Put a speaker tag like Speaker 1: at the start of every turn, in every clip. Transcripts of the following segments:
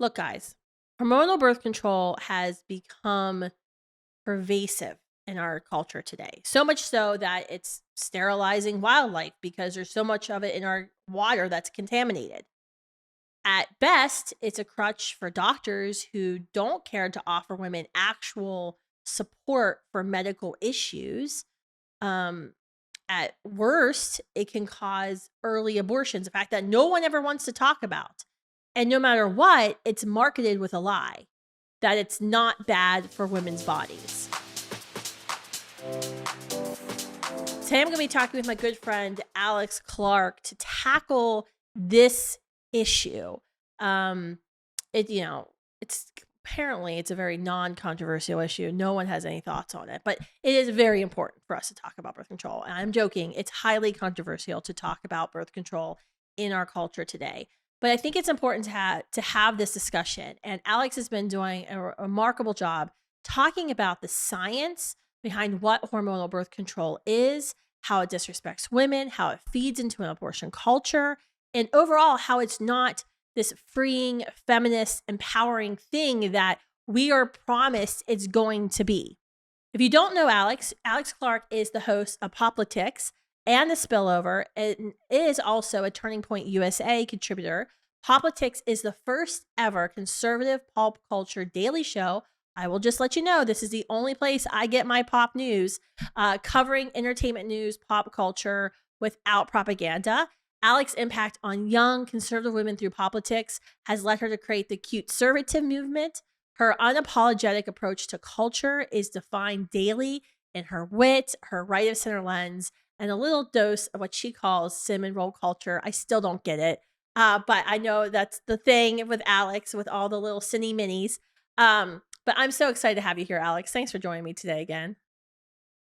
Speaker 1: Look, guys, hormonal birth control has become pervasive in our culture today. So much so that it's sterilizing wildlife because there's so much of it in our water that's contaminated. At best, it's a crutch for doctors who don't care to offer women actual support for medical issues. Um, at worst, it can cause early abortions, a fact that no one ever wants to talk about. And no matter what, it's marketed with a lie that it's not bad for women's bodies. Today, I'm going to be talking with my good friend Alex Clark to tackle this issue. It's apparently it's a very non-controversial issue. No one has any thoughts on it, but it is very important for us to talk about birth control. And I'm joking; it's highly controversial to talk about birth control in our culture today. But I think it's important to have this discussion. And Alex has been doing a remarkable job talking about the science behind what hormonal birth control is, how it disrespects women, how it feeds into an abortion culture, and overall how it's not this freeing, feminist, empowering thing that we are promised it's going to be. If you don't know Alex Clark is the host of Poplitics and The Spillover, and is also a Turning Point USA contributor. Poplitics is the first ever conservative pulp culture daily show. I will just let you know, this is the only place I get my pop news, covering entertainment news, pop culture without propaganda. Alex's impact on young conservative women through Poplitics has led her to create the cute conservative movement. Her unapologetic approach to culture is defined daily in her wit, her right of center lens, and a little dose of what she calls cinnamon roll culture. I still don't get it, but I know that's the thing with Alex with all the little cinny minis. But I'm so excited to have you here, Alex. Thanks for joining me today again.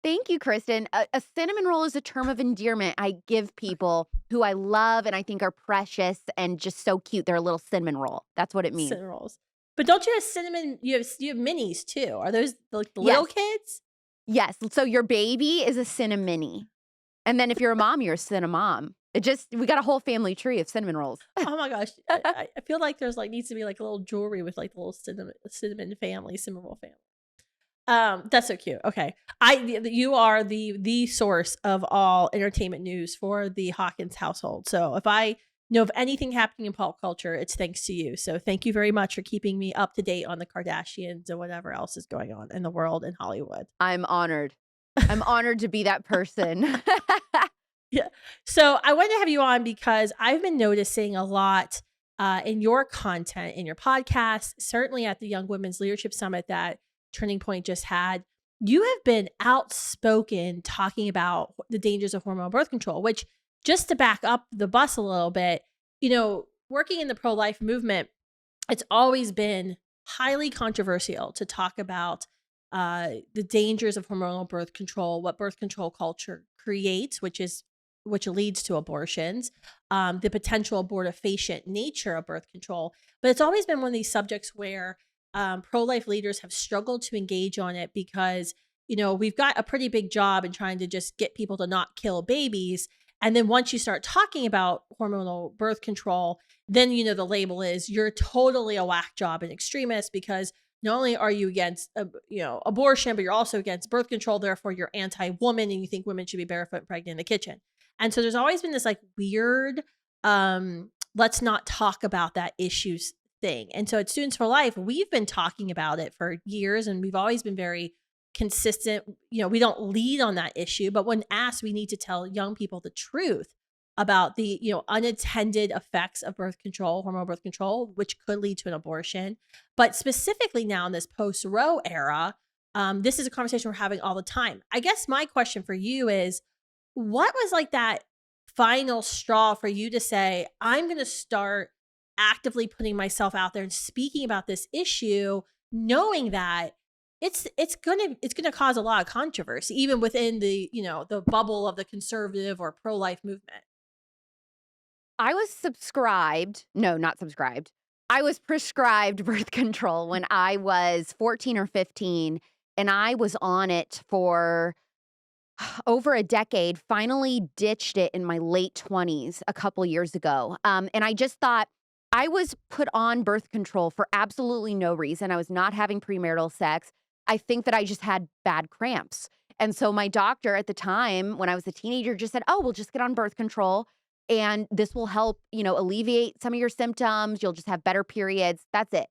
Speaker 2: Thank you, Kristen. A cinnamon roll is a term of endearment I give people who I love and I think are precious and just so cute. They're a little cinnamon roll. That's what it means.
Speaker 1: Cinnamon rolls. But don't you have cinnamon? You have minis too. Are those like the little
Speaker 2: Yes.
Speaker 1: kids?
Speaker 2: Yes. So your baby is a cinnamini. And then if you're a mom, you're a cinnamom. We got a whole family tree of cinnamon rolls.
Speaker 1: Oh my gosh, I feel like there's like needs to be like a little jewelry with like the little cinnamon family, cinnamon roll family. That's so cute. Okay, you are the source of all entertainment news for the Hawkins household. So if I know of anything happening in pop culture, it's thanks to you. So thank you very much for keeping me up to date on the Kardashians and whatever else is going on in the world in Hollywood.
Speaker 2: I'm honored. I'm honored to be that person.
Speaker 1: Yeah. So I wanted to have you on because I've been noticing a lot in your content, in your podcast, certainly at the Young Women's Leadership Summit that Turning Point just had. You have been outspoken talking about the dangers of hormonal birth control, which, just to back up the bus a little bit, working in the pro-life movement, it's always been highly controversial to talk about the dangers of hormonal birth control, what birth control culture creates, which leads to abortions, the potential abortifacient nature of birth control. But it's always been one of these subjects where pro-life leaders have struggled to engage on it because, we've got a pretty big job in trying to just get people to not kill babies. And then once you start talking about hormonal birth control, then, the label is you're totally a whack job and extremist because not only are you against, abortion, but you're also against birth control. Therefore, you're anti-woman and you think women should be barefoot and pregnant in the kitchen. And so there's always been this like weird, let's not talk about that issues thing. And so at Students for Life, we've been talking about it for years and we've always been very consistent. We don't lead on that issue, but when asked, we need to tell young people the truth about the, unattended effects of birth control, hormonal birth control, which could lead to an abortion. But specifically now in this post-Roe era, this is a conversation we're having all the time. I guess my question for you is, what was like that final straw for you to say, I'm going to start actively putting myself out there and speaking about this issue, knowing that it's gonna cause a lot of controversy, even within the bubble of the conservative or pro-life movement?
Speaker 2: I was subscribed. No, not subscribed. I was prescribed birth control when I was 14 or 15, and I was on it for over a decade, finally ditched it in my late 20s a couple years ago. And I just thought I was put on birth control for absolutely no reason. I was not having premarital sex. I think that I just had bad cramps. And so my doctor at the time, when I was a teenager, just said, "Oh, we'll just get on birth control and this will help, alleviate some of your symptoms. You'll just have better periods." That's it.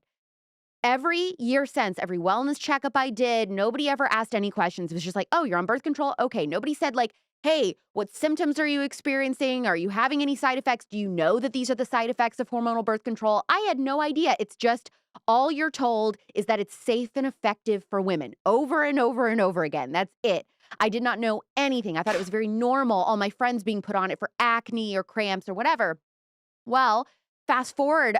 Speaker 2: Every year since, every wellness checkup I did, nobody ever asked any questions. It was just like, "Oh, you're on birth control? Okay." Nobody said like, "Hey, what symptoms are you experiencing? Are you having any side effects? Do you know that these are the side effects of hormonal birth control?" I had no idea. It's just all you're told is that it's safe and effective for women over and over and over again. That's it. I did not know anything. I thought it was very normal. All my friends being put on it for acne or cramps or whatever. Well, fast forward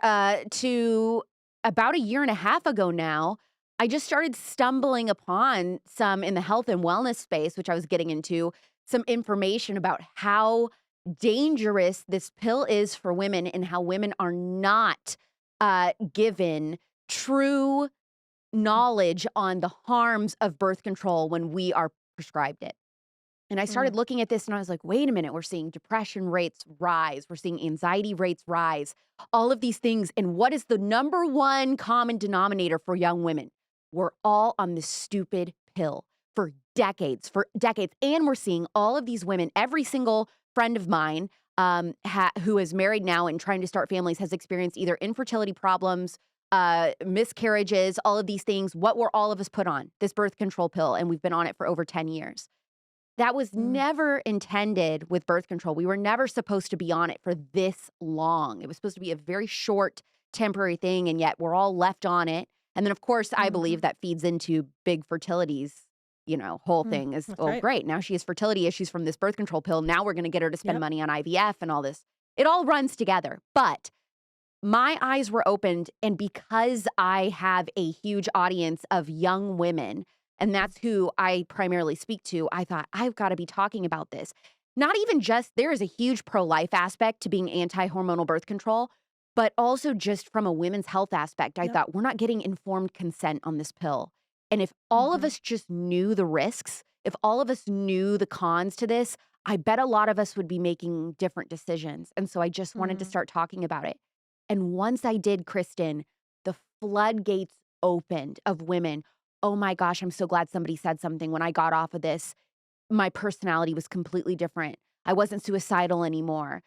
Speaker 2: to about a year and a half ago now, I just started stumbling upon some in the health and wellness space, which I was getting into, some information about how dangerous this pill is for women and how women are not given true knowledge on the harms of birth control when we are prescribed it. And I started
Speaker 1: Mm,
Speaker 2: looking at this and I was like, wait a minute, we're seeing depression rates rise. We're seeing anxiety rates rise, all of these things. And what is the number one common denominator for young women? We're all on this stupid pill for decades. And we're seeing all of these women, every single friend of mine who is married now and trying to start families has experienced either infertility problems, miscarriages, all of these things. What were all of us put on? This birth control pill. And we've been on it for over 10 years. That was
Speaker 1: mm,
Speaker 2: never intended with birth control. We were never supposed to be on it for this long. It was supposed to be a very short, temporary thing, and yet we're all left on it. And then, of course, I believe
Speaker 1: mhm,
Speaker 2: that feeds into big fertility's, whole thing is,
Speaker 1: that's
Speaker 2: oh,
Speaker 1: right.
Speaker 2: great. Now she has fertility issues from this birth control pill. Now we're going to get her to spend
Speaker 1: Yep.
Speaker 2: money on IVF and all this. It all runs together. But my eyes were opened, and because I have a huge audience of young women, and that's who I primarily speak to, I thought, I've got to be talking about this. Not even just there is a huge pro-life aspect to being anti-hormonal birth control, but also just from a women's health aspect. I
Speaker 1: Yep.
Speaker 2: thought, we're not getting informed consent on this pill. And if all of
Speaker 1: Mhm,
Speaker 2: us just knew the risks, if all of us knew the cons to this, I bet a lot of us would be making different decisions. And so I just wanted to
Speaker 1: mhm,
Speaker 2: start talking about it. And once I did, Kristen, the floodgates opened of women. Oh my gosh, I'm so glad somebody said something. When I got off of this, my personality was completely different. I wasn't suicidal anymore.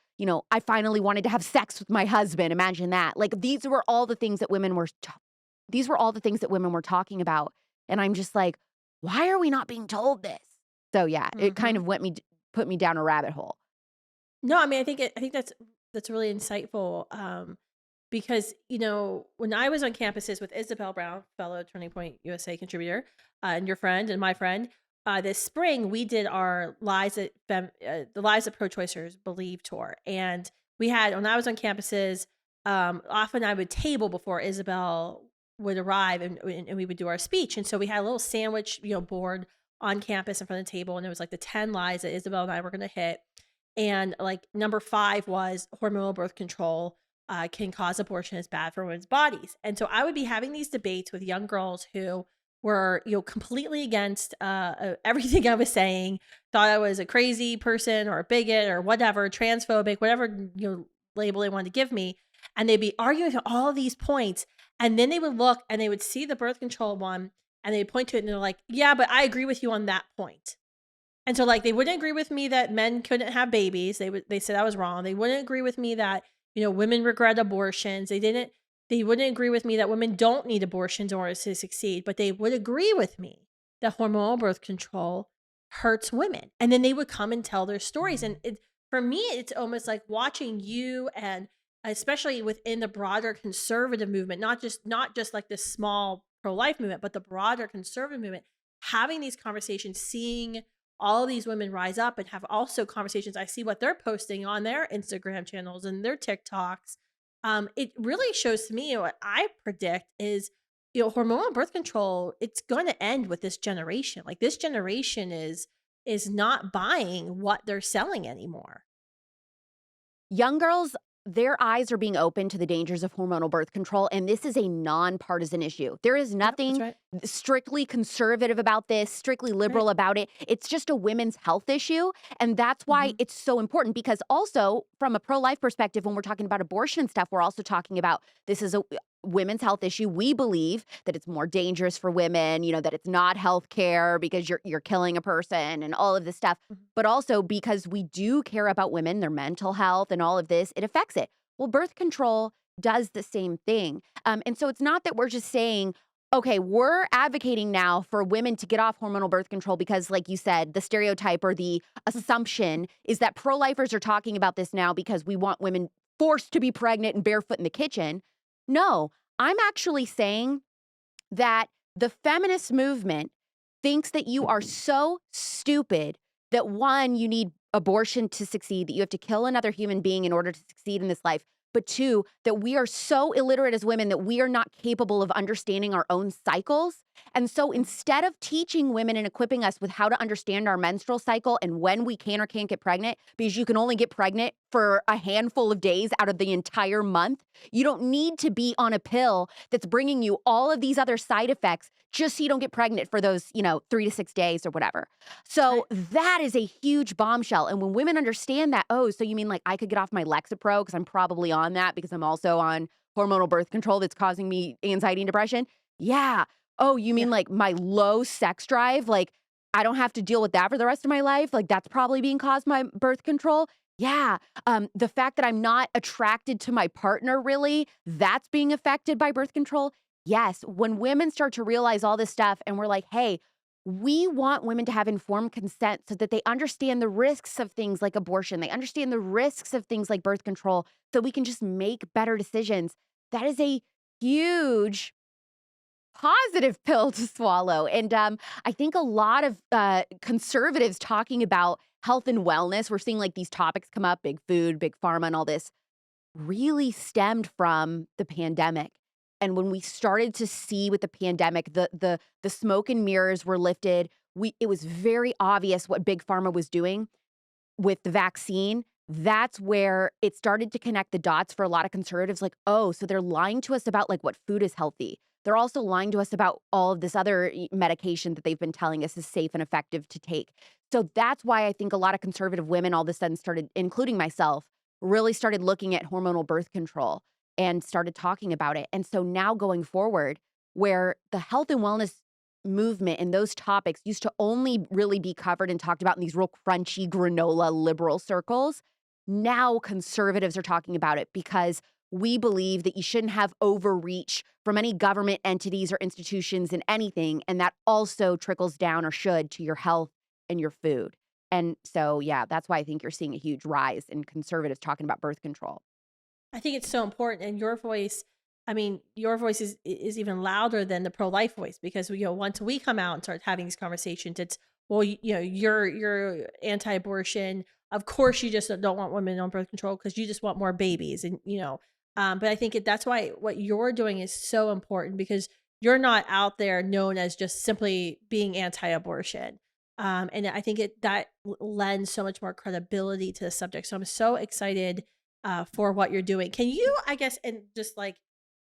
Speaker 2: I finally wanted to have sex with my husband. Imagine that. Like these were all the things that women were talking about. And I'm just like, why are we not being told this? So yeah, it kind
Speaker 1: mhm.
Speaker 2: of put me down a rabbit hole.
Speaker 1: No, I mean, I think that's really insightful, because, when I was on campuses with Isabel Brown, fellow Turning Point USA contributor, and your friend and my friend, this spring, we did our the Lives That Pro-Choicers Believe tour, and we had when I was on campuses, often I would table before Isabel would arrive, and we would do our speech, and so we had a little sandwich, board on campus in front of the table, and it was like the 10 lies that Isabel and I were gonna hit, and like number 5 was hormonal birth control can cause abortion, is bad for women's bodies. And so I would be having these debates with young girls who were, completely against everything I was saying, thought I was a crazy person or a bigot or whatever, transphobic, whatever, label they wanted to give me. And they'd be arguing for all of these points. And then they would look and they would see the birth control one and they'd point to it and they're like, yeah, but I agree with you on that point. And so, like, they wouldn't agree with me that men couldn't have babies. They said I was wrong. They wouldn't agree with me that, women regret abortions. They wouldn't agree with me that women don't need abortions in order to succeed, but they would agree with me that hormonal birth control hurts women. And then they would come and tell their stories. And for me, it's almost like watching you, and especially within the broader conservative movement, not just like this small pro-life movement, but the broader conservative movement, having these conversations, seeing all of these women rise up and have also conversations. I see what they're posting on their Instagram channels and their TikToks. It really shows to me what I predict is, hormonal birth control. It's going to end with this generation. Like this generation is not buying what they're selling anymore.
Speaker 2: Young girls their eyes are being opened to the dangers of hormonal birth control, and this is a nonpartisan issue. There is
Speaker 1: Yep, that's
Speaker 2: nothing
Speaker 1: right.
Speaker 2: strictly conservative about this, strictly
Speaker 1: Right.
Speaker 2: liberal about it. It's just a women's health issue, and that's why
Speaker 1: Mhm.
Speaker 2: it's so important because also from a pro-life perspective, when we're talking about abortion and stuff, we're also talking about this is a women's health issue. We believe that it's more dangerous for women, that it's not health care because you're killing a person and all of this stuff.
Speaker 1: Mhm.
Speaker 2: But also because we do care about women, their mental health and all of this, it affects it. Well, birth control does the same thing. And so it's not that we're just saying, okay, we're advocating now for women to get off hormonal birth control because, like you said, the stereotype or the assumption is that pro-lifers are talking about this now because we want women forced to be pregnant and barefoot in the kitchen. No, I'm actually saying that the feminist movement thinks that you are so stupid that one, you need abortion to succeed, that you have to kill another human being in order to succeed in this life. But two, that we are so illiterate as women that we are not capable of understanding our own cycles. And so instead of teaching women and equipping us with how to understand our menstrual cycle and when we can or can't get pregnant, because you can only get pregnant for a handful of days out of the entire month, you don't need to be on a pill that's bringing you all of these other side effects just so you don't get pregnant for those, 3 to 6 days or whatever.
Speaker 1: Right.
Speaker 2: So that is a huge bombshell. And when women understand that, oh, so you mean like I could get off my Lexapro because I'm probably on that because I'm also on hormonal birth control that's causing me anxiety and depression? Yeah. Oh, you
Speaker 1: Yeah.
Speaker 2: mean like my low sex drive? Like I don't have to deal with that for the rest of my life? Like that's probably being caused by birth control? Yeah. The fact that I'm not attracted to my partner really, that's being affected by birth control. Yes, when women start to realize all this stuff and we're like, hey, we want women to have informed consent so that they understand the risks of things like abortion. They understand the risks of things like birth control so we can just make better decisions. That is a huge positive pill to swallow. And I think a lot of conservatives talking about health and wellness, we're seeing like these topics come up, big food, big pharma, and all this really stemmed from the pandemic. And when we started to see with the pandemic, the smoke and mirrors were lifted. It was very obvious what big pharma was doing with the vaccine. That's where it started to connect the dots for a lot of conservatives. Like, oh, so they're lying to us about like what food is healthy. They're also lying to us about all of this other medication that they've been telling us is safe and effective to take. So that's why I think a lot of conservative women all of a sudden started, including myself, really started looking at hormonal birth control and started talking about it. And so now going forward, where the health and wellness movement and those topics used to only really be covered and talked about in these real crunchy granola liberal circles, now conservatives are talking about it because we believe that you shouldn't have overreach from any government entities or institutions in anything. And that also trickles down or should to your health and your food. And so, yeah, that's why I think you're seeing a huge rise in conservatives talking about birth control.
Speaker 1: I think it's so important, and your voice, I mean, your voice is even louder than the pro-life voice because once we come out and start having these conversations, it's, well, you're anti-abortion. Of course, you just don't want women on birth control because you just want more babies, and But I think that's why what you're doing is so important because you're not out there known as just simply being anti-abortion. And I think that lends so much more credibility to the subject. So I'm so excited for what you're doing. Can you, I guess, and just like,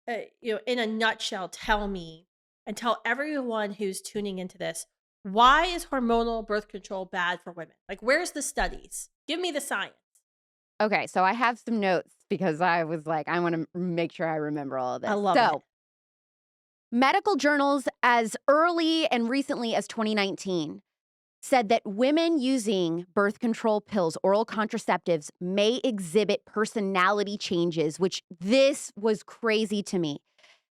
Speaker 1: in a nutshell, tell me and tell everyone who's tuning into this, why is hormonal birth control bad for women? Like, where's the studies? Give me the science.
Speaker 2: Okay, so I have some notes because I was like, I want to make sure I remember all of
Speaker 1: I
Speaker 2: this.
Speaker 1: love it.
Speaker 2: So, medical journals as early and recently as 2019 said that women using birth control pills, oral contraceptives, may exhibit personality changes, which this was crazy to me.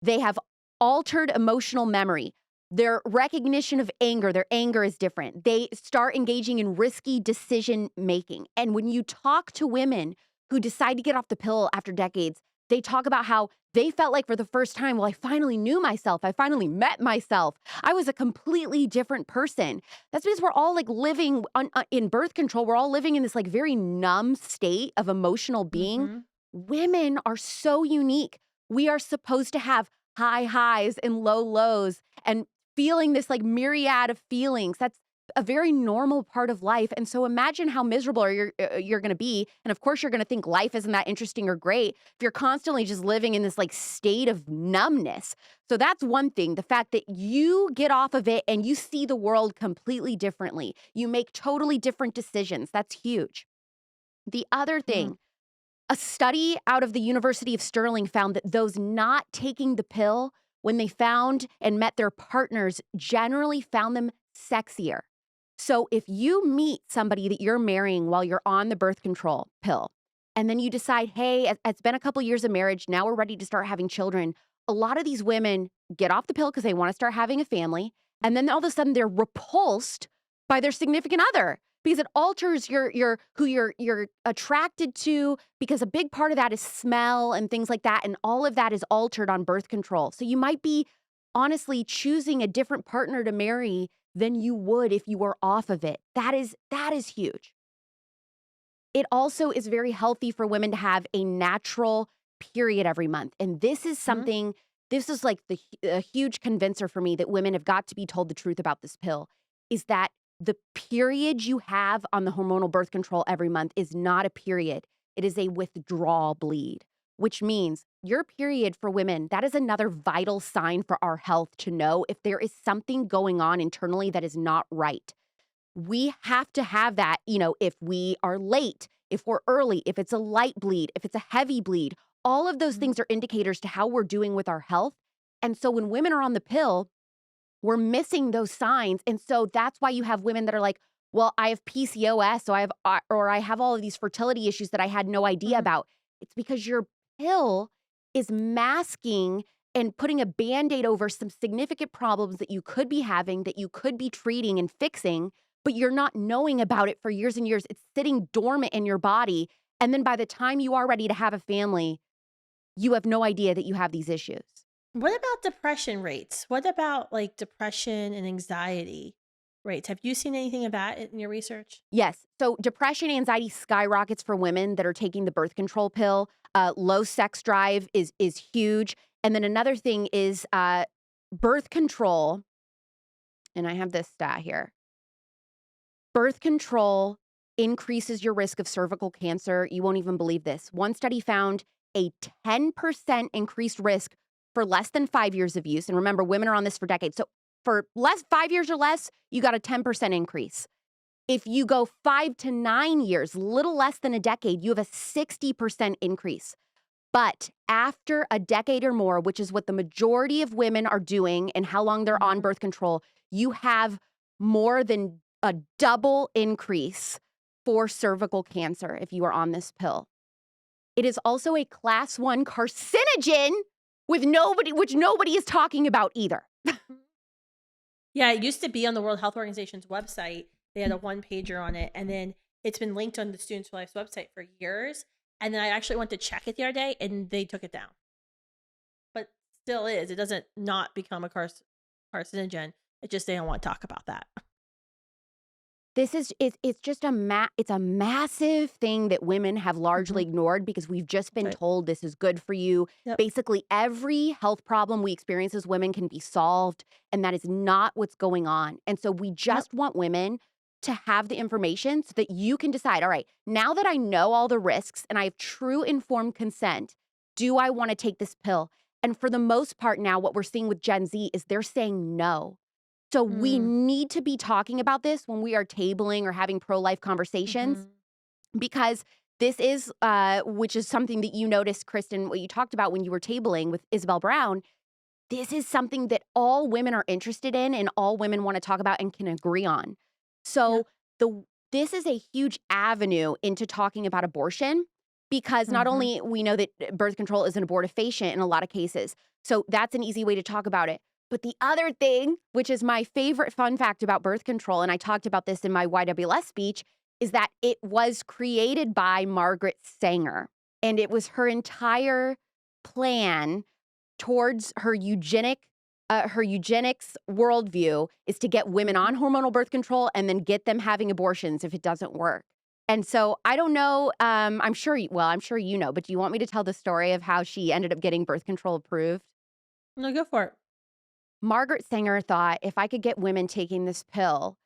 Speaker 2: They have altered emotional memory. Their recognition of anger, their anger is different. They start engaging in risky decision making. And when you talk to women who decide to get off the pill after decades, they talk about how they felt like for the first time, well, I finally knew myself. I finally met myself. I was a completely different person. That's because we're all like living in birth control. We're all living in this like very numb state of emotional being.
Speaker 1: Hmm.
Speaker 2: Women are so unique. We are supposed to have high highs and low lows and feeling this like myriad of feelings. That's a very normal part of life. And so imagine how miserable you're going to be. And of course, you're going to think life isn't that interesting or great if you're constantly just living in this like state of numbness. So that's one thing, the fact that you get off of it and you see the world completely differently. You make totally different decisions. That's huge. The other
Speaker 1: Mm.
Speaker 2: thing, a study out of the University of Stirling found that those not taking the pill, when they found and met their partners, generally found them sexier. So if you meet somebody that you're marrying while you're on the birth control pill, and then you decide, hey, it's been a couple years of marriage, now we're ready to start having children. A lot of these women get off the pill because they want to start having a family, and then all of a sudden they're repulsed by their significant other because it alters who you're attracted to, because a big part of that is smell and things like that, and all of that is altered on birth control. So you might be honestly choosing a different partner to marry than you would if you were off of it. That is huge. It also is very healthy for women to have a natural period every month. And this is
Speaker 1: Mhm.
Speaker 2: something, this is like a huge convincer for me that women have got to be told the truth about this pill, is that the period you have on the hormonal birth control every month is not a period. It is a withdrawal bleed, which means your period for women, that is another vital sign for our health to know if there is something going on internally that is not right. We have to have that, if we are late, if we're early, if it's a light bleed, if it's a heavy bleed, all of those
Speaker 1: Mhm.
Speaker 2: things are indicators to how we're doing with our health. And so when women are on the pill, we're missing those signs. And so that's why you have women that are like, well, I have PCOS, so I have all of these fertility issues that I had no idea
Speaker 1: Mhm.
Speaker 2: about. It's because your pill is masking and putting a Band-Aid over some significant problems that you could be having, that you could be treating and fixing, but you're not knowing about it for years and years. It's sitting dormant in your body. And then by the time you are ready to have a family, you have no idea that you have these issues.
Speaker 1: What about depression rates? What about like depression and anxiety rates? Have you seen anything of that in your research?
Speaker 2: Yes. So depression, anxiety skyrockets for women that are taking the birth control pill. Low sex drive is huge. And then another thing is birth control. And I have this stat here. Birth control increases your risk of cervical cancer. You won't even believe this. One study found a 10% increased risk for less than 5 years of use. And remember, women are on this for decades. So for 5 years or less, you got a 10% increase. If you go 5 to 9 years, little less than a decade, you have a 60% increase. But after a decade or more, which is what the majority of women are doing and how long they're on
Speaker 1: Mhm.
Speaker 2: birth control, you have more than a double increase for cervical cancer if you are on this pill. It is also a class 1 carcinogen which nobody is talking about either.
Speaker 1: Yeah, it used to be on the World Health Organization's website. They had a one pager on it, and then it's been linked on the Students for Life's website for years. And then I actually went to check it the other day, and they took it down. But still is. It doesn't not become a carcinogen. It just they don't want to talk about that.
Speaker 2: This is it's just it's a massive thing that women have largely
Speaker 1: Mhm.
Speaker 2: ignored because we've just been
Speaker 1: Right.
Speaker 2: told this is good for you.
Speaker 1: Yep.
Speaker 2: Basically, every health problem we experience as women can be solved, and that is not what's going on. And so we
Speaker 1: Yep.
Speaker 2: just want women to have the information so that you can decide, all right, now that I know all the risks and I have true informed consent, do I want to take this pill? And for the most part now, what we're seeing with Gen Z is they're saying no. So we
Speaker 1: Mm.
Speaker 2: need to be talking about this when we are tabling or having pro-life conversations,
Speaker 1: Mhm.
Speaker 2: because this is, which is something that you noticed, Kristen, what you talked about when you were tabling with Isabel Brown. This is something that all women are interested in and all women want to talk about and can agree on.
Speaker 1: Yeah.
Speaker 2: So this is a huge avenue into talking about abortion, because not
Speaker 1: Mhm.
Speaker 2: only we know that birth control is an abortifacient in a lot of cases. So that's an easy way to talk about it. But the other thing, which is my favorite fun fact about birth control, and I talked about this in my YWLS speech, is that it was created by Margaret Sanger. And it was her entire plan towards her eugenics worldview is to get women
Speaker 1: Mhm.
Speaker 2: on hormonal birth control and then get them having abortions if it doesn't work. And so I don't know, I'm sure you know, but do you want me to tell the story of how she ended up getting birth control approved?
Speaker 1: No, go for it.
Speaker 2: Margaret Sanger thought, if I could get women taking this pill,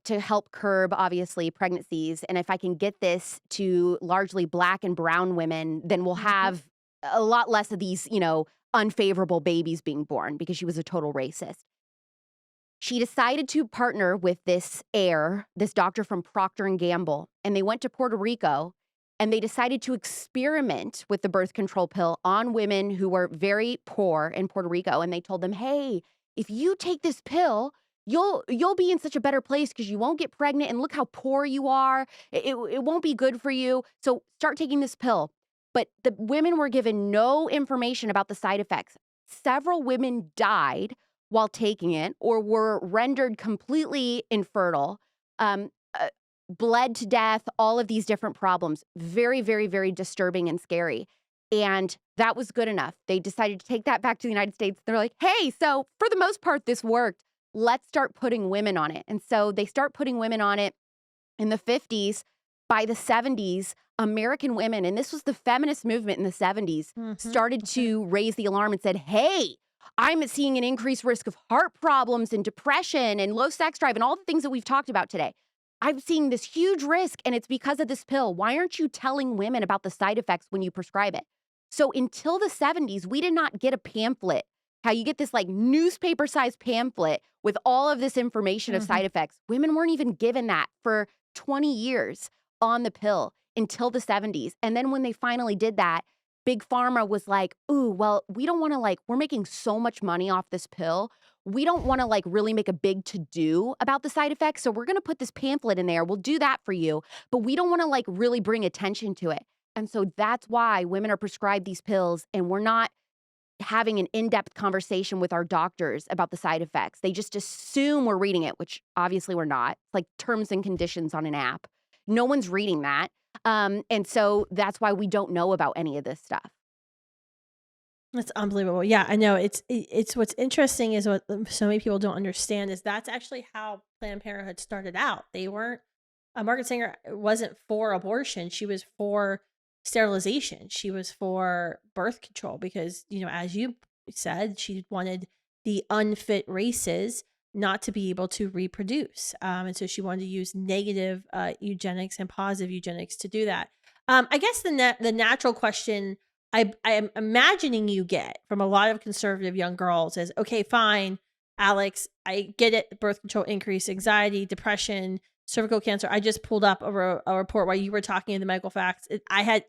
Speaker 2: to help curb, obviously, pregnancies. And if I can get this to largely Black and brown women, then we'll
Speaker 1: Mhm.
Speaker 2: have a lot less of these, unfavorable babies being born because she was a total racist. She decided to partner with this doctor from Procter and Gamble, and they went to Puerto Rico and they decided to experiment with the birth control pill on women who were very poor in Puerto Rico. And they told them, "Hey, if you take this pill, you'll be in such a better place because you won't get pregnant. And look how poor you are. It won't be good for you. So start taking this pill." But the women were given no information about the side effects. Several women died while taking it or were rendered completely infertile, um, uh, bled to death, all of these different problems. Very, very, very disturbing and scary. And that was good enough. They decided to take that back to the United States. They're like, "Hey, so for the most part, this worked. Let's start putting women on it." And so they start putting women on it in the 50s. By the 70s, American women, and this was the feminist movement in the 70s,
Speaker 1: Mhm.
Speaker 2: started
Speaker 1: Okay.
Speaker 2: to raise the alarm and said, "Hey, I'm seeing an increased risk of heart problems and depression and low sex drive and all the things that we've talked about today. I'm seeing this huge risk and it's because of this pill. Why aren't you telling women about the side effects when you prescribe it?" So until the 70s, we did not get a pamphlet. How you get this like newspaper sized pamphlet with all of this information of
Speaker 1: Mhm.
Speaker 2: side effects. Women weren't even given that for 20 years on the pill until the 70s. And then when they finally did that, Big Pharma was like, "Ooh, well, we don't want to we're making so much money off this pill. We don't want to really make a big to do about the side effects. So we're going to put this pamphlet in there. We'll do that for you, but we don't want to really bring attention to it." And so that's why women are prescribed these pills and we're not having an in-depth conversation with our doctors about the side effects. They just assume we're reading it, which obviously we're not. It's like terms and conditions on an app. No one's reading that. And so that's why we don't know about any of this stuff.
Speaker 1: That's unbelievable. Yeah, I know. It's what's interesting is what so many people don't understand is that's actually how Planned Parenthood started out. They weren't Margaret Sanger wasn't for abortion. She was for sterilization. She was for birth control because, as you said, she wanted the unfit races not to be able to reproduce. And so she wanted to use negative eugenics and positive eugenics to do that. I guess the natural question I am imagining you get from a lot of conservative young girls is, okay, fine, Alex, I get it. The birth control increase anxiety, depression, cervical cancer. I just pulled up a report while you were talking in the medical facts.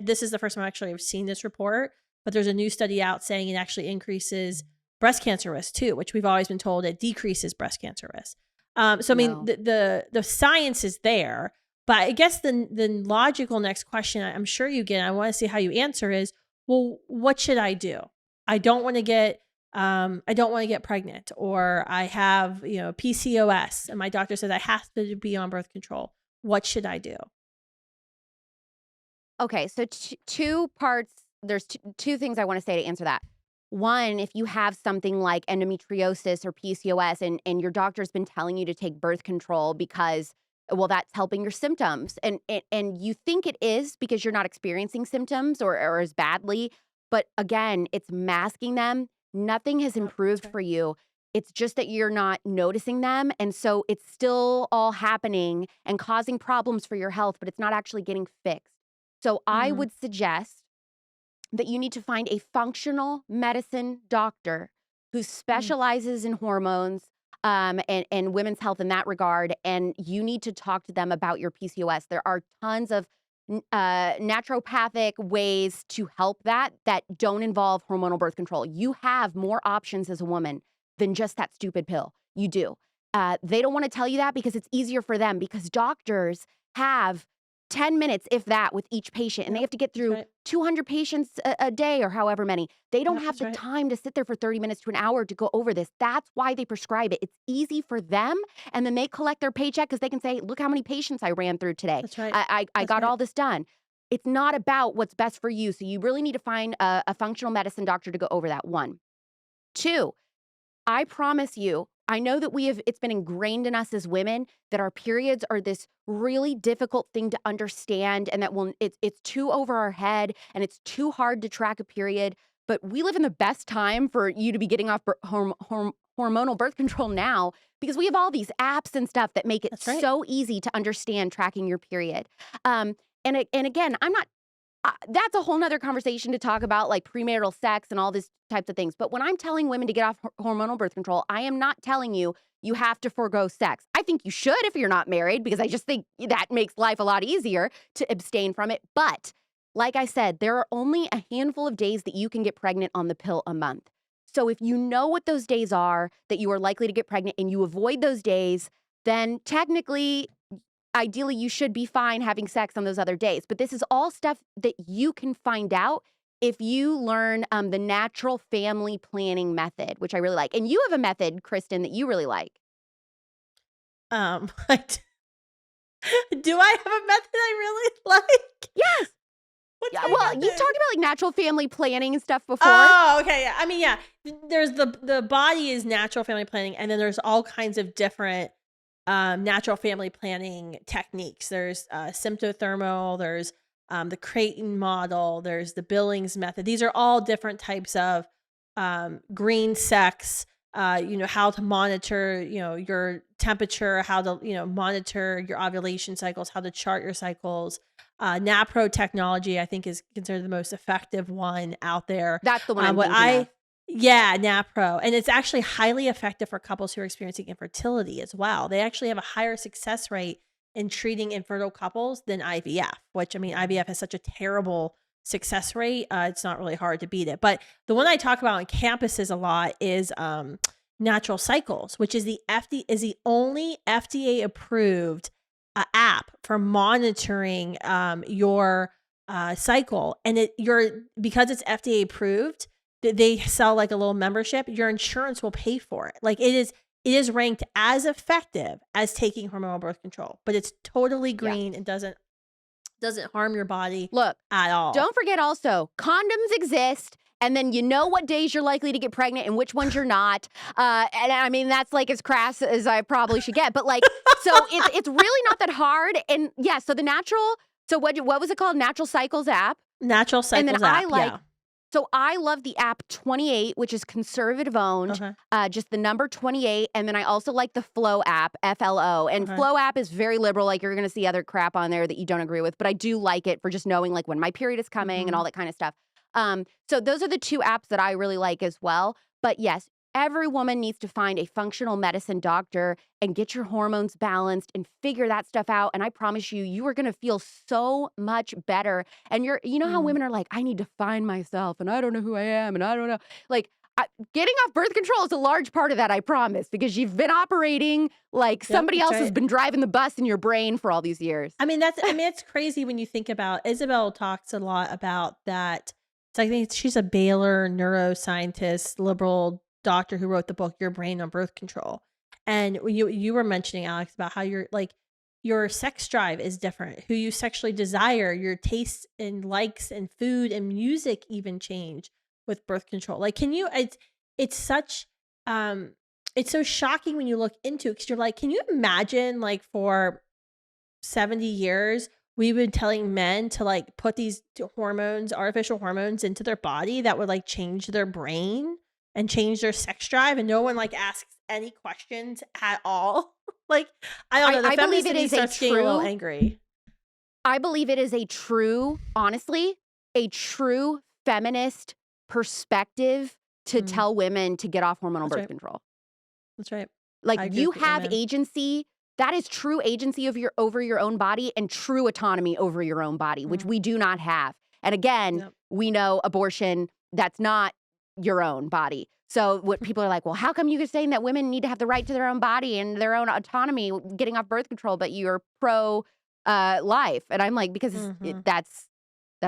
Speaker 1: This is the first time actually I've seen this report, but there's a new study out saying it actually increases breast cancer risk too, which we've always been told it decreases breast cancer risk. So I mean,
Speaker 2: No.
Speaker 1: the science is there, but I guess the logical next question I'm sure you get, and I want to see how you answer is, well, what should I do? I don't want to get pregnant, or I have, PCOS and my doctor says I have to be on birth control. What should I do?
Speaker 2: Okay, so two parts. There's two things I want to say to answer that. One, if you have something like endometriosis or PCOS and your doctor's been telling you to take birth control because, well, that's helping your symptoms. And you think it is because you're not experiencing symptoms or as badly. But again, it's masking them. Nothing has
Speaker 1: Yep, that's
Speaker 2: improved
Speaker 1: right.
Speaker 2: for you. It's just that you're not noticing them. And so it's still all happening and causing problems for your health, but it's not actually getting fixed. So I
Speaker 1: Mhm.
Speaker 2: would suggest that you need to find a functional medicine doctor who
Speaker 1: Mm.
Speaker 2: specializes in hormones and women's health in that regard. And you need to talk to them about your PCOS. There are tons of naturopathic ways to help that don't involve hormonal birth control. You have more options as a woman than just that stupid pill. You do. They don't want to tell you that because it's easier for them because doctors have 10 minutes, if that, with each patient, and they
Speaker 1: Yep,
Speaker 2: have to get
Speaker 1: that's
Speaker 2: through
Speaker 1: right.
Speaker 2: 200 patients a day or however many. They don't
Speaker 1: Yep,
Speaker 2: have
Speaker 1: that's
Speaker 2: the
Speaker 1: right.
Speaker 2: time to sit there for 30 minutes to an hour to go over this. That's why they prescribe it. It's easy for them, and then they collect their paycheck because they can say, "Look how many patients I ran through today.
Speaker 1: That's right.
Speaker 2: I
Speaker 1: That's
Speaker 2: got
Speaker 1: right.
Speaker 2: all this done." It's not about what's best for you. So you really need to find a functional medicine doctor to go over that. One. Two, I promise you, I know that it's been ingrained in us as women that our periods are this really difficult thing to understand and that it's too over our head and it's too hard to track a period. But we live in the best time for you to be getting off hormonal birth control now because we have all these apps and stuff that make it
Speaker 1: That's right.
Speaker 2: so easy to understand tracking your period. And again, I'm not. That's a whole nother conversation to talk about, like premarital sex and all these types of things. But when I'm telling women to get off hormonal birth control, I am not telling you you have to forego sex. I think you should if you're not married, because I just think that makes life a lot easier to abstain from it. But like I said, there are only a handful of days that you can get pregnant on the pill a month. So if you know what those days are that you are likely to get pregnant and you avoid those days, then technically, ideally, you should be fine having sex on those other days. But this is all stuff that you can find out if you learn the natural family planning method, which I really like. And you have a method, Kristen, that you really like.
Speaker 1: Like, do I have a method I really like?
Speaker 2: Yes.
Speaker 1: What's
Speaker 2: Yeah,
Speaker 1: my
Speaker 2: well, you've
Speaker 1: method?
Speaker 2: talked about like natural family planning and stuff before.
Speaker 1: Oh, okay. Yeah. I mean, yeah. There's the body is natural family planning, and then there's all kinds of different natural family planning techniques. There's symptothermal. There's the Creighton model. There's the Billings method. These are all different types of green sex. How to monitor, your temperature, how to, monitor your ovulation cycles, how to chart your cycles. NAPRO technology, I think, is considered the most effective one out there.
Speaker 2: That's the one I'm
Speaker 1: What
Speaker 2: thinking of.
Speaker 1: yeah, NAPRO. And it's actually highly effective for couples who are experiencing infertility as well. They actually have a higher success rate in treating infertile couples than IVF, which, I mean, IVF has such a terrible success rate. It's not really hard to beat it. But the one I talk about on campuses a lot is Natural Cycles, which is the only FDA approved app for monitoring your cycle. And because it's FDA approved, they sell like a little membership. Your insurance will pay for it. Like it is ranked as effective as taking hormonal birth control, but it's totally green and doesn't harm your body
Speaker 2: Look,
Speaker 1: at all.
Speaker 2: don't forget also, condoms exist. And then you know what days you're likely to get pregnant and which ones you're not. And I mean, that's like as crass as I probably should get. But like, so it's really not that hard. And yeah, so what was it called? Natural Cycles app.
Speaker 1: Natural Cycles
Speaker 2: And then
Speaker 1: app.
Speaker 2: So I love the app 28, which is conservative owned,
Speaker 1: Okay.
Speaker 2: just the number 28. And then I also like the Flow app, FLO. And Flow app is very liberal. Like you're going to see other crap on there that you don't agree with. But I do like it for just knowing like when my period is coming and all that kind of stuff. So those are the two apps that I really like as well. But yes, every woman needs to find a functional medicine doctor and get your hormones balanced and figure that stuff out. And I promise you, you are going to feel so much better. And you know how women are like, I need to find myself and I don't know who I am and I don't know. Like getting off birth control is a large part of that, I promise, because you've been operating like somebody else has been driving the bus in your brain for all these years.
Speaker 1: I mean, it's crazy when you think about, Isabel talks a lot about that. So I think she's a Baylor neuroscientist, liberal doctor who wrote the book Your Brain on Birth Control. And you were mentioning, Alex, about how your sex drive is different, who you sexually desire, your tastes and likes and food and music even change with birth control. Like, it's such it's so shocking when you look into it, because you're like, can you imagine, like, for 70 years we've been telling men to like put these artificial hormones into their body that would like change their brain and change their sex drive, and no one like asks any questions at all. Like, I don't know. The
Speaker 2: I believe it is
Speaker 1: starts getting a little angry.
Speaker 2: I believe it is honestly, a true feminist perspective to tell women to get off hormonal birth control.
Speaker 1: That's right.
Speaker 2: Like you have agency. That is true agency over your own body and true autonomy over your own body, which we do not have. And again, we know abortion, that's not your own body. So what people are like, well, how come you're saying that women need to have the right to their own body and their own autonomy getting off birth control, but you're pro life? And I'm like, because that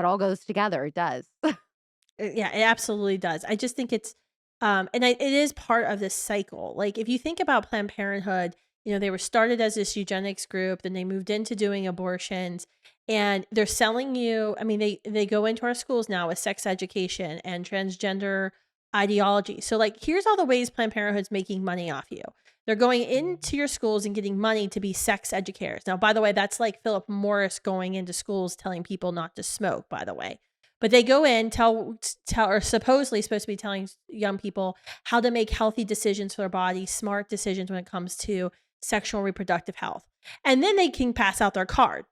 Speaker 2: all goes together. It does.
Speaker 1: Yeah, it absolutely does. I just think it's, it is part of this cycle. Like, if you think about Planned Parenthood, they were started as this eugenics group, then they moved into doing abortions, and they're selling you, I mean, they go into our schools now with sex education and transgender ideology. So like, here's all the ways Planned Parenthood's making money off you. They're going into your schools and getting money to be sex educators. Now, by the way, that's like Philip Morris going into schools telling people not to smoke, by the way. But they go in, or supposedly supposed to be telling young people how to make healthy decisions for their body, smart decisions when it comes to sexual and reproductive health. And then they can pass out their card.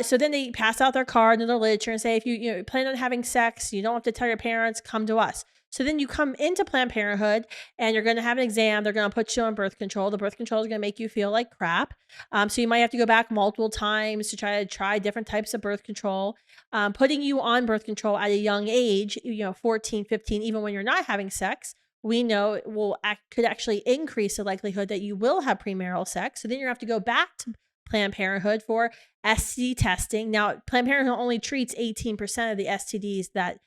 Speaker 1: So then they pass out their card in the literature and say, if you plan on having sex, you don't have to tell your parents, come to us. So then you come into Planned Parenthood and you're going to have an exam. They're going to put you on birth control. The birth control is going to make you feel like crap. So you might have to go back multiple times to try different types of birth control. Putting you on birth control at a young age, 14, 15, even when you're not having sex, we know it could actually increase the likelihood that you will have premarital sex. So then you have to go back to Planned Parenthood for STD testing. Now, Planned Parenthood only treats 18% of the STDs that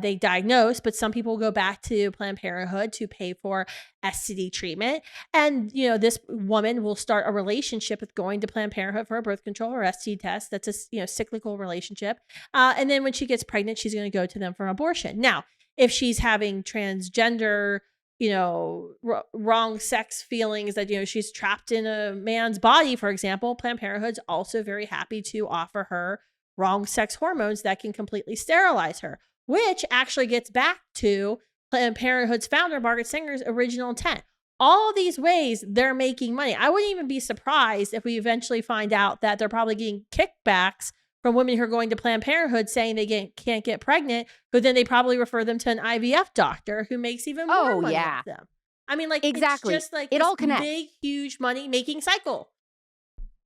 Speaker 1: they diagnose, but some people go back to Planned Parenthood to pay for STD treatment. And, this woman will start a relationship with going to Planned Parenthood for a birth control or STD test. That's a, cyclical relationship. And then when she gets pregnant, she's going to go to them for an abortion. Now, if she's having transgender, wrong sex feelings that, she's trapped in a man's body, for example, Planned Parenthood's also very happy to offer her wrong sex hormones that can completely sterilize her, which actually gets back to Planned Parenthood's founder, Margaret Sanger's original intent. All these ways they're making money. I wouldn't even be surprised if we eventually find out that they're probably getting kickbacks from women who are going to Planned Parenthood saying they can't get pregnant, but then they probably refer them to an IVF doctor who makes even more money off them. I mean,
Speaker 2: Exactly.
Speaker 1: it's just like
Speaker 2: It
Speaker 1: this
Speaker 2: all connects.
Speaker 1: big, huge money-making cycle.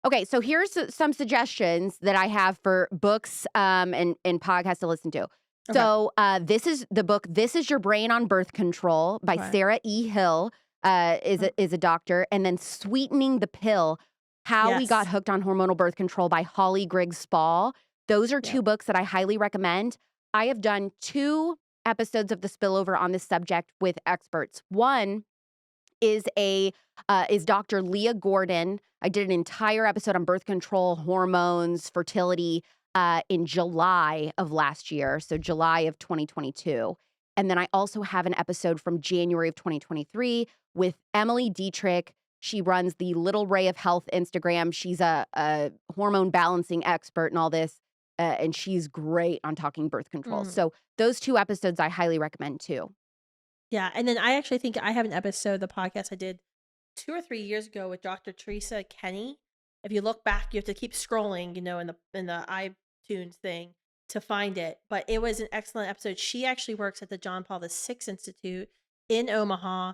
Speaker 2: Okay, so here's some suggestions that I have for books and podcasts to listen to.
Speaker 1: Okay.
Speaker 2: So this is the book, This Is Your Brain on Birth Control by
Speaker 1: Okay.
Speaker 2: Sarah E. Hill, is a doctor. And then Sweetening the Pill, How We
Speaker 1: Yes.
Speaker 2: Got Hooked on Hormonal Birth Control by Holly Griggs Spall. Those are two books that I highly recommend. I have done 2 episodes of The Spillover on this subject with experts. One is Dr. Leah Gordon. I did an entire episode on birth control, hormones, fertility in July of last year, so July of 2022. And then I also have an episode from January of 2023 with Emily Dietrich. She runs the Little Ray of Health Instagram. She's a hormone balancing expert and all this, and she's great on talking birth control. So those 2 episodes I highly recommend too.
Speaker 1: Yeah, and then I actually think I have an episode of the podcast I did 2 or 3 years ago with Dr. Teresa Kenny. If you look back, you have to keep scrolling, in the iTunes thing to find it. But it was an excellent episode. She actually works at the John Paul VI Institute in Omaha,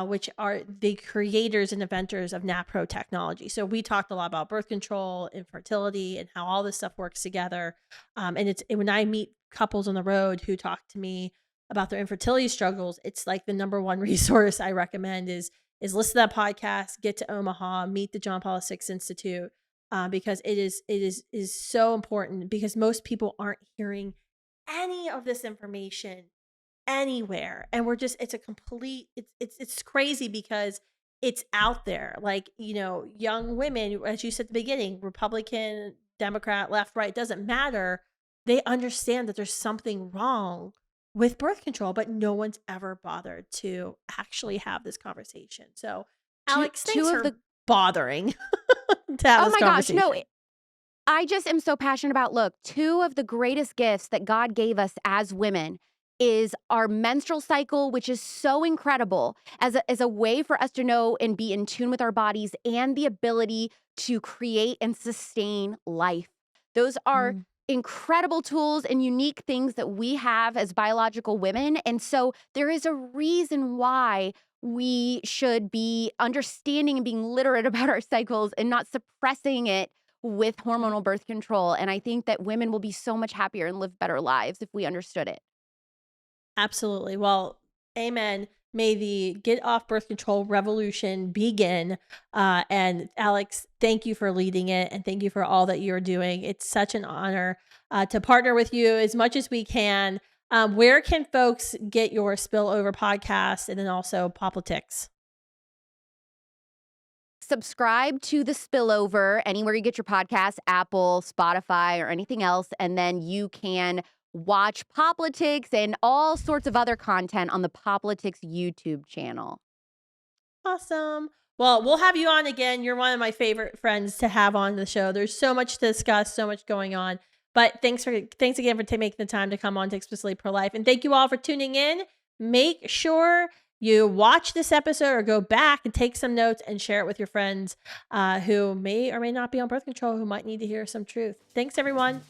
Speaker 1: which are the creators and inventors of NAPRO technology. So we talked a lot about birth control, infertility, and how all this stuff works together. And when I meet couples on the road who talk to me about their infertility struggles, it's like the number one resource I recommend is listen to that podcast, get to Omaha, meet the John Paul VI Institute, because it is so important, because most people aren't hearing any of this information anywhere. And it's crazy because it's out there. Like, young women, as you said at the beginning, Republican, Democrat, left, right, doesn't matter. They understand that there's something wrong with birth control, but no one's ever bothered to actually have this conversation. So, Alex, thanks for bothering to have this conversation.
Speaker 2: Oh my gosh, no. I just am so passionate about, look, 2 of the greatest gifts that God gave us as women is our menstrual cycle, which is so incredible as a way for us to know and be in tune with our bodies, and the ability to create and sustain life. Those are incredible tools and unique things that we have as biological women. And so there is a reason why we should be understanding and being literate about our cycles and not suppressing it with hormonal birth control. And I think that women will be so much happier and live better lives if we understood it.
Speaker 1: Absolutely. Well, amen. May the get off birth control revolution begin. And Alex, thank you for leading it, and thank you for all that you're doing. It's such an honor to partner with you as much as we can. Where can folks get your Spillover podcast, and then also Poplitics?
Speaker 2: Subscribe to The Spillover anywhere you get your podcast, Apple, Spotify, or anything else. And then you can watch Poplitics and all sorts of other content on the Poplitics YouTube channel.
Speaker 1: Awesome. Well, we'll have you on again. You're one of my favorite friends to have on the show. There's so much to discuss, so much going on. But thanks again for making the time to come on to Explicitly Pro-Life. And thank you all for tuning in. Make sure you watch this episode or go back and take some notes and share it with your friends who may or may not be on birth control, who might need to hear some truth. Thanks, everyone.